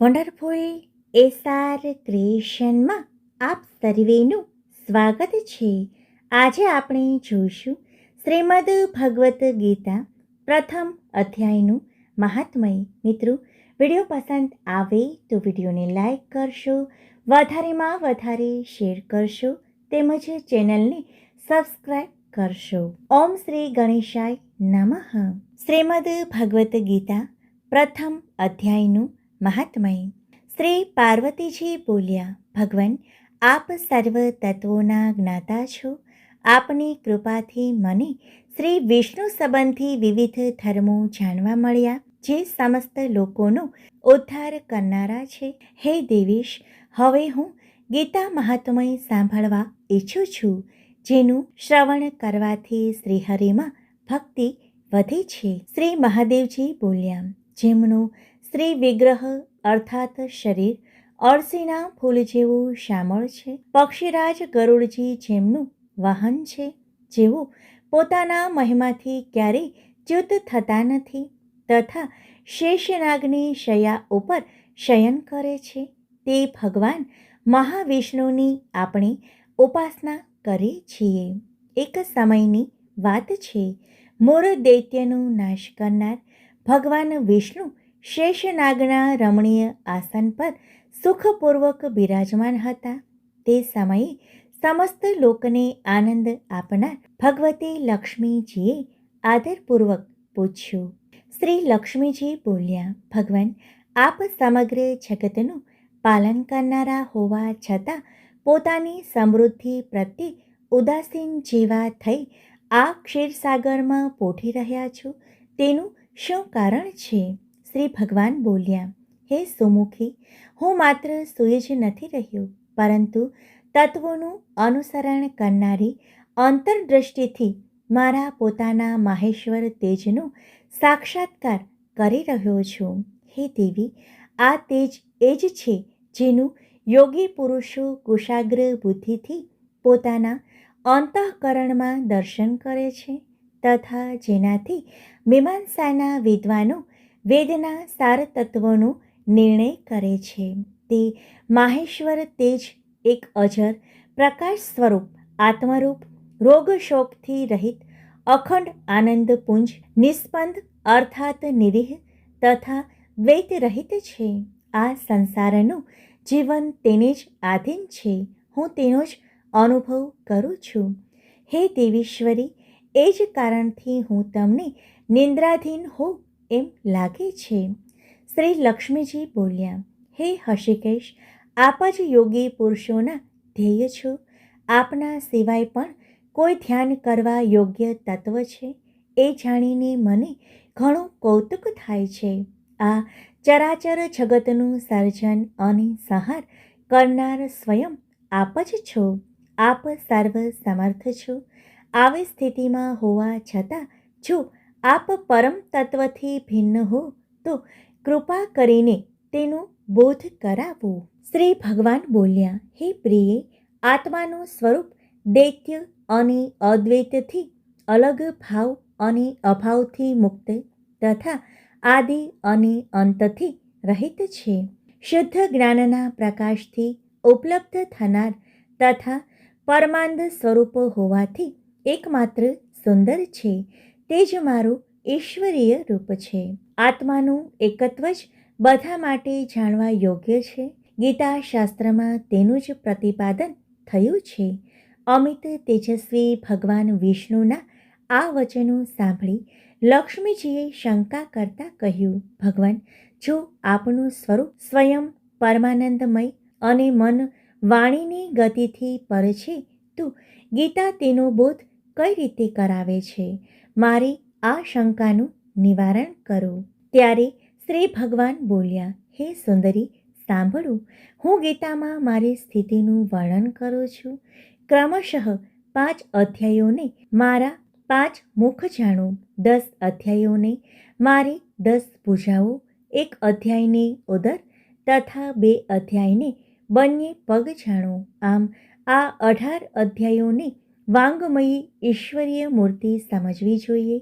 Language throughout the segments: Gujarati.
વન્ડરફુલ એસઆર ક્રિએશનમાં આપ સર્વેનું સ્વાગત છે. આજે આપણે જોઈશું શ્રીમદ ભગવદ્ ગીતા પ્રથમ અધ્યાયનું મહાત્મય. મિત્રો, વિડીયો પસંદ આવે તો વિડીયોને લાઈક કરશો, વધારેમાં વધારે શેર કરશો તેમજ ચેનલને સબસ્ક્રાઈબ કરશો. ઓમ શ્રી ગણેશાય નમઃ. શ્રીમદ ભગવદ્ ગીતા પ્રથમ અધ્યાયનું મહાત્મય. શ્રી પાર્વતીજી બોલ્યા, ભગવાન, આપ સર્વ તત્વોના જ્ઞાતા છો. આપની કૃપાથી મને શ્રી વિષ્ણુ સંબંધી વિવિધ ધર્મો જાણવા મળ્યા, જે સમસ્ત લોકોનો ઉદ્ધાર કરનારા છે. હે દેવેશ, હવે હું ગીતા મહાત્મય સાંભળવા ઈચ્છું છું, જેનું શ્રવણ કરવાથી શ્રીહરિમાં ભક્તિ વધે છે. શ્રી મહાદેવજી બોલ્યા, જેમનું શ્રી વિગ્રહ અર્થાત શરીર અળસીના ફૂલ જેવું શ્યામળ છે, પક્ષીરાજ ગરુડજી જેમનું વાહન છે, જેઓ પોતાના મહિમાથી ક્યારેય ચ્યુત થતા નથી તથા શેષનાગની શૈયા ઉપર શયન કરે છે, તે ભગવાન મહાવિષ્ણુની આપણે ઉપાસના કરીએ છીએ. એક સમયની વાત છે. મોર દૈત્યનો નાશ કરનાર ભગવાન વિષ્ણુ શેષનાગના રમણીય આસન પર સુખપૂર્વક બિરાજમાન હતા. તે સમયે સમસ્ત લોકને આનંદ આપનાર ભગવતી લક્ષ્મીજીએ આદરપૂર્વક પૂછ્યું. શ્રી લક્ષ્મીજી બોલ્યા, ભગવાન, આપ સમગ્ર જગતનું પાલન કરનારા હોવા છતાં પોતાની સમૃદ્ધિ પ્રત્યે ઉદાસીન જેવા થઈ આ ક્ષીરસાગરમાં પોઢી રહ્યા છો, તેનું શું કારણ છે? શ્રી ભગવાન બોલ્યા, હે સુમુખી, હું માત્ર સૂઈ જ નથી રહ્યો, પરંતુ તત્વોનું અનુસરણ કરનારી અંતરદ્રષ્ટિથી મારા પોતાના માહેશ્વર તેજનો સાક્ષાત્કાર કરી રહ્યો છું. હે દેવી, આ તેજ એ જ છે જેનું યોગી પુરુષો કુશાગ્ર બુદ્ધિથી પોતાના અંતઃકરણમાં દર્શન કરે છે તથા જેનાથી મીમાંસાના વિદ્વાનો વેદના સાર તત્વોનો નિર્ણય કરે છે. તે માહેશ્વર તેજ એક અજર પ્રકાશ સ્વરૂપ આત્મરૂપ રોગશોકથી રહિત અખંડ આનંદપુંજ નિસ્પંદ અર્થાત નિરીહ તથા દ્વૈત રહિત છે. આ સંસારનું જીવન તેને જ આધીન છે. હું તેનો જ અનુભવ કરું છું. હે દેવીશ્વરી, એ જ કારણથી હું તમને નિંદ્રાધીન હોઉં એમ લાગે છે. શ્રી લક્ષ્મીજી બોલ્યા, હે હષિકેશ, આપ જ યોગી પુરુષોના ધ્યેય છો. આપના સિવાય પણ કોઈ ધ્યાન કરવા યોગ્ય તત્વ છે, એ જાણીને મને ઘણું કૌતુક થાય છે. આ ચરાચર જગતનું સર્જન અને સંહાર કરનાર સ્વયં આપ જ છો. આપ સર્વ સમર્થ છો. આવી સ્થિતિમાં હોવા છતાં જો આપ પરમ તત્વથી ભિન્ન હો તો કૃપા કરીને તેનો બોધ કરાવો. શ્રી ભગવાન બોલ્યા, હે પ્રિયે, આત્માનું સ્વરૂપ દૈત્ય અને અદ્વૈતથી અલગ ભાવ અને અભાવથી મુક્ત તથા આદિ અને અંતથી રહિત છે. શુદ્ધ જ્ઞાનના પ્રકાશથી ઉપલબ્ધ થનાર તથા પરમાંદ સ્વરૂપ હોવાથી એકમાત્ર સુંદર છે. તે જ મારું ઈશ્વરીય રૂપ છે. આત્માનું એકત્વ જ બધા માટે જાણવા યોગ્ય છે. ગીતા શાસ્ત્રમાં તેનું જ પ્રતિપાદન થયું છે. અમિત તેજસ્વી ભગવાન વિષ્ણુના આ વચનો સાંભળી લક્ષ્મીજીએ શંકા કરતા કહ્યું, ભગવાન, જો આપનું સ્વરૂપ સ્વયં પરમાનંદમય અને મન વાણીની ગતિથી પર છે તો ગીતા તેનો બોધ કઈ રીતે કરાવે છે? મારી આ શંકાનું નિવારણ કરો. ત્યારે શ્રી ભગવાન બોલ્યા, હે સુંદરી, સાંભળો, હું ગીતામાં મારી સ્થિતિનું વર્ણન કરું છું. ક્રમશઃ 5 અધ્યાયોને મારા 5 મુખ જાણો, 10 અધ્યાયોને મારી 10 ભુજાઓ, 1 અધ્યાયને ઉદર તથા 2 અધ્યાયને બંને પગ જાણો. આમ આ 18 અધ્યાયોને વાંગમયી ઈશ્વરીય મૂર્તિ સમજવી જોઈએ.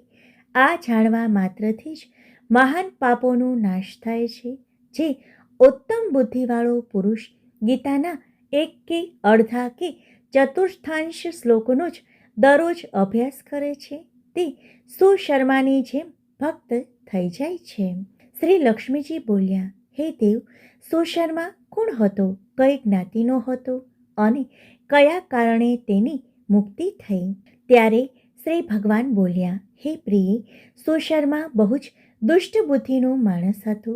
આ જાણવા માત્રથી જ મહાન પાપોનો નાશ થાય છે, જે ઉત્તમ બુદ્ધિવાળો પુરુષ ગીતાના એક કે અડધા કે ચતુર્થાંશ શ્લોકોનો જ દરરોજ અભ્યાસ કરે છે તે સુશર્માની જેમ ભક્ત થઈ જાય છે. શ્રી લક્ષ્મીજી બોલ્યા, હે દેવ, સુશર્મા કોણ હતો, કઈ જ્ઞાતિનો હતો અને કયા કારણે તેની મુક્તિ થઈ? ત્યારે શ્રી ભગવાન બોલ્યા, હે પ્રિય, સુશર્મા બહુ જ દુષ્ટ બુદ્ધિનો માણસ હતો.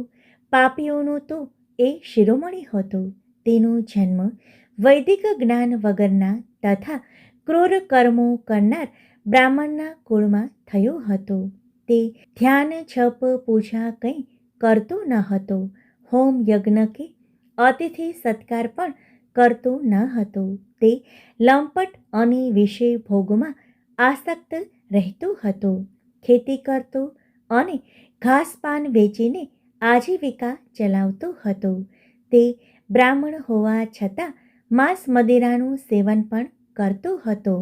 પાપીઓનો તો એ શિરોમણી હતો. તેનો જન્મ વૈદિક જ્ઞાન વગરના તથા ક્રૂર કર્મો કરનાર બ્રાહ્મણના કુળમાં થયો હતો. તે ધ્યાન, જપ, પૂજા કંઈ કરતો ન હતો. હોમ યજ્ઞ કે અતિથિ સત્કાર પણ કરતો ન હતો. તે લંપટ અને વિષય ભોગમાં આસક્ત રહેતો હતો. ખેતી કરતો અને ઘાસપાન વેચીને આજીવિકા ચલાવતો હતો. તે બ્રાહ્મણ હોવા છતાં માંસ મદિરાનું સેવન પણ કરતો હતો.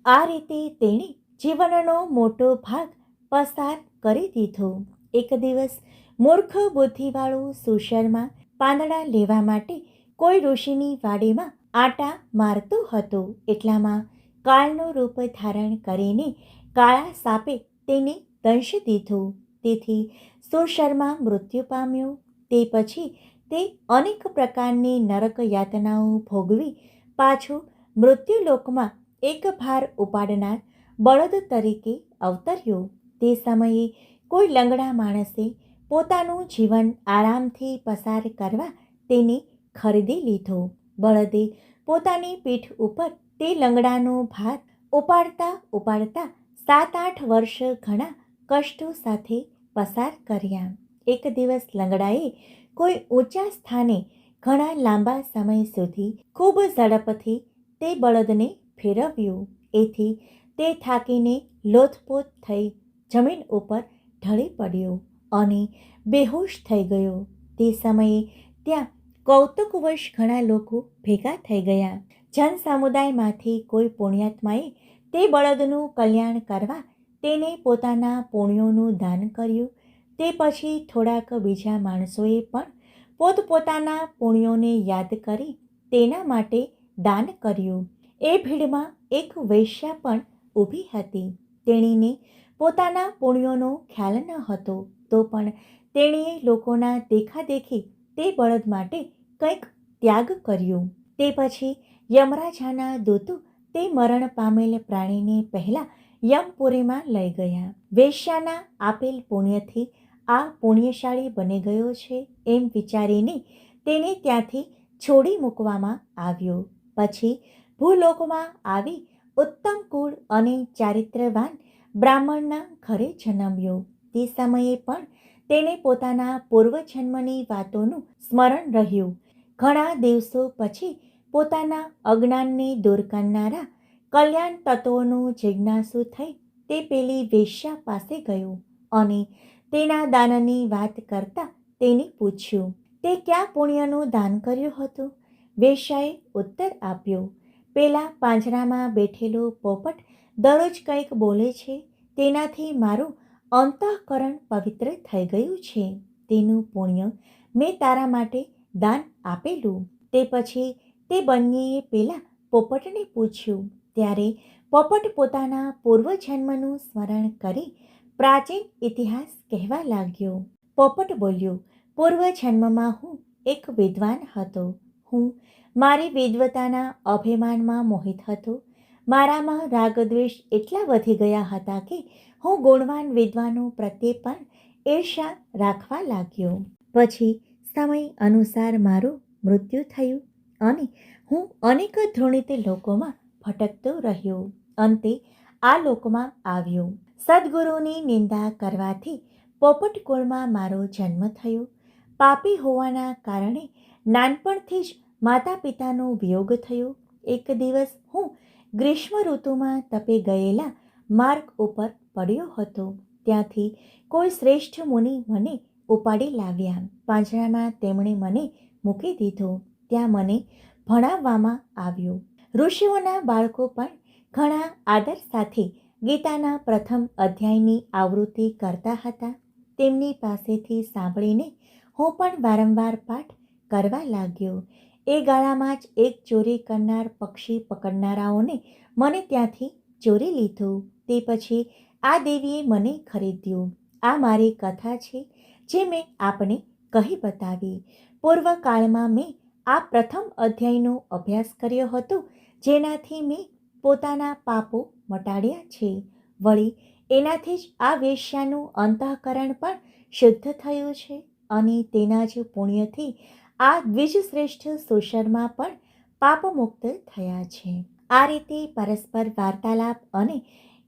આ રીતે તેણે જીવનનો મોટો ભાગ પસાર કરી દીધો. એક દિવસ મૂર્ખ બુદ્ધિવાળો સુશર્મા પાંદડા લેવા માટે કોઈ ઋષિની વાડીમાં આંટા મારતો હતો. એટલામાં કાળનો રૂપ ધારણ કરીને કાળા સાપે તેને દંશી દીધો. તેથી સુશર્મા મૃત્યુ પામ્યો. તે પછી તે અનેક પ્રકારની નરક યાતનાઓ ભોગવી પાછો મૃત્યુલોકમાં એક ભાર ઉપાડનાર બળદ તરીકે અવતર્યો. તે સમયે કોઈ લંગડા માણસે પોતાનું જીવન આરામથી પસાર કરવા તેને ખરીદી લીધો. બળદે પોતાની પીઠ ઉપર તે લંગડાનો ભાર ઉપાડતા ઉપાડતા 7-8 વર્ષ ઘણા કષ્ટો સાથે પસાર કર્યા. એક દિવસ લંગડાએ કોઈ ઊંચા સ્થાને ઘણા લાંબા સમય સુધી ખૂબ ઝડપથી તે બળદને ફેરવ્યું. એથી તે થાકીને લોથપોથ થઈ જમીન ઉપર ઢળી પડ્યો અને બેહોશ થઈ ગયો. તે સમયે ત્યાં કૌતુકવશ ઘણા લોકો ભેગા થઈ ગયા. જન સમુદાયમાંથી કોઈ પુણ્યાત્માએ તે બળદનું કલ્યાણ કરવા તેને પોતાના પુણ્યોનું દાન કર્યું. તે પછી થોડાક બીજા માણસોએ પણ પોતપોતાના પુણ્યોને યાદ કરી તેના માટે દાન કર્યું. એ ભીડમાં એક વૈશ્યા પણ ઊભી હતી. તેણીને પોતાના પુણ્યોનો ખ્યાલ ન હતો, તો પણ તેણીએ લોકોના દેખાદેખી તે બળદ માટે કંઈક ત્યાગ કર્યો. તે પછી યમરાજાના દૂતો તે મરણ પામેલ પ્રાણીને પહેલાં યમપુરીમાં લઈ ગયા. વૈશ્યાના આપેલ પુણ્યથી આ પુણ્યશાળી બની ગયો છે એમ વિચારીને તેને ત્યાંથી છોડી મૂકવામાં આવ્યો. પછી ભૂલોકમાં આવી ઉત્તમ કુળ અને ચારિત્ર્યવાન બ્રાહ્મણના ઘરે જન્મ્યો. તે સમયે પણ તેને પોતાના પૂર્વજન્મની વાતોનું સ્મરણ રહ્યું. ઘણા દિવસો પછી પોતાના અજ્ઞાનને દૂર કરનારા કલ્યાણ તત્વોનો જિજ્ઞાસુ થઈ તે પેલી વેશ્યા પાસે ગયો અને તેના દાનની વાત કરતા તેને પૂછ્યું, તે ક્યાં પુણ્યનું દાન કર્યું હતું? વેશ્યાએ ઉત્તર આપ્યો, પેલા પાંજરામાં બેઠેલો પોપટ દરરોજ કંઈક બોલે છે, તેનાથી મારું અંતઃકરણ પવિત્ર થઈ ગયું છે. તેનું પુણ્ય મેં તારા માટે દાન આપેલું. તે પછી તે બંનેએ પેલા પોપટને પૂછ્યું. ત્યારે પોપટ પોતાના પૂર્વજન્મનું સ્મરણ કરી પ્રાચીન ઇતિહાસ કહેવા લાગ્યો. પોપટ બોલ્યો, પૂર્વજન્મમાં હું એક વિદ્વાન હતો. હું મારી વિદ્વતાના અભિમાનમાં મોહિત હતો. મારામાં રાગદ્વેષ એટલા વધી ગયા હતા કે હું ગુણવાન વિદ્વાનો પ્રત્યે પણ ઈર્ષ્યા રાખવા લાગ્યો. પછી સમય અનુસાર મારું મૃત્યુ થયું અને હું અનેક ધૃણિત લોકોમાં ભટકતો રહ્યો. અંતે આ લોકમાં આવ્યો. સદ્ગુરુની નિંદા કરવાથી પોપટ કુળમાં મારો જન્મ થયો. પાપી હોવાના કારણે નાનપણથી જ માતા પિતાનો વિયોગ થયો. એક દિવસ હું ગ્રીષ્મ ઋતુમાં તપી ગયેલા માર્ગ ઉપર પડ્યો હતો. ત્યાંથી કોઈ શ્રેષ્ઠ મુનિ મને ઉપાડી લાવ્યા. પાંજરામાં તેમણે મને મૂકી દીધો. ત્યાં મને ભણાવવામાં આવ્યું. ઋષિઓના બાળકો પણ ઘણા આદર સાથે ગીતાના પ્રથમ અધ્યાયની આવૃત્તિ કરતા હતા. તેમની પાસેથી સાંભળીને હું પણ વારંવાર પાઠ કરવા લાગ્યો. એ ગાળામાં જ એક ચોરી કરનાર પક્ષી પકડનારાઓને મને ત્યાંથી ચોરી લીધું. તે પછી આ દેવીએ મને ખરીદ્યું. આ મારી કથા છે જે મેં આપને કહી બતાવી. પૂર્વકાળમાં મેં આ પ્રથમ અધ્યાયનો અભ્યાસ કર્યો હતો, જેનાથી મેં પોતાના પાપો મટાડ્યા છે. વળી એનાથી જ આ વેશ્યાનું અંતઃકરણ પણ શુદ્ધ થયું છે અને તેના જ પુણ્યથી આ દ્વિજશ્રેષ્ઠ સુશર્મા પણ પાપમુક્ત થયા છે. આ રીતે પરસ્પર વાર્તાલાપ અને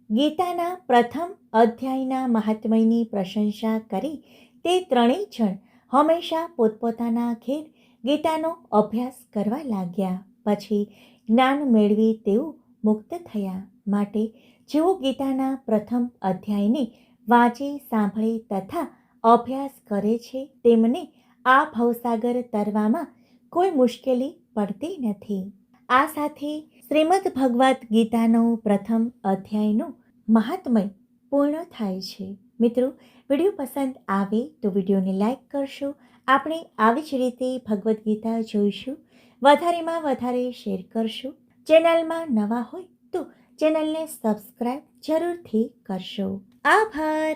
ગીતાના પ્રથમ અધ્યાયના મહાત્મ્યની પ્રશંસા કરી તે ત્રણેય જણ હંમેશા પોતપોતાના ઘેર ગીતાનો અભ્યાસ કરવા લાગ્યા. પછી જ્ઞાન મેળવી તેઓ મુક્ત થયા. માટે જેઓ ગીતાના પ્રથમ અધ્યાયને વાંચે, સાંભળે તથા અભ્યાસ કરે છે તેમને આ ભવસાગર તરવામાં કોઈ મુશ્કેલી પડતી નથી. આ સાથે શ્રીમદ ભગવદ્ ગીતાનો પ્રથમ અધ્યાયનો મહાત્મય પૂર્ણ થાય છે. મિત્રો, વિડીયો પસંદ આવે તો વિડીયોને લાઈક કરશો. આપણે આવી જ રીતે ભગવદ્ ગીતા જોઈશું. વધારેમાં વધારે શેર કરશો. ચેનલમાં નવા હોય તો ચેનલને સબસ્ક્રાઈબ જરૂરથી કરશો. આભાર.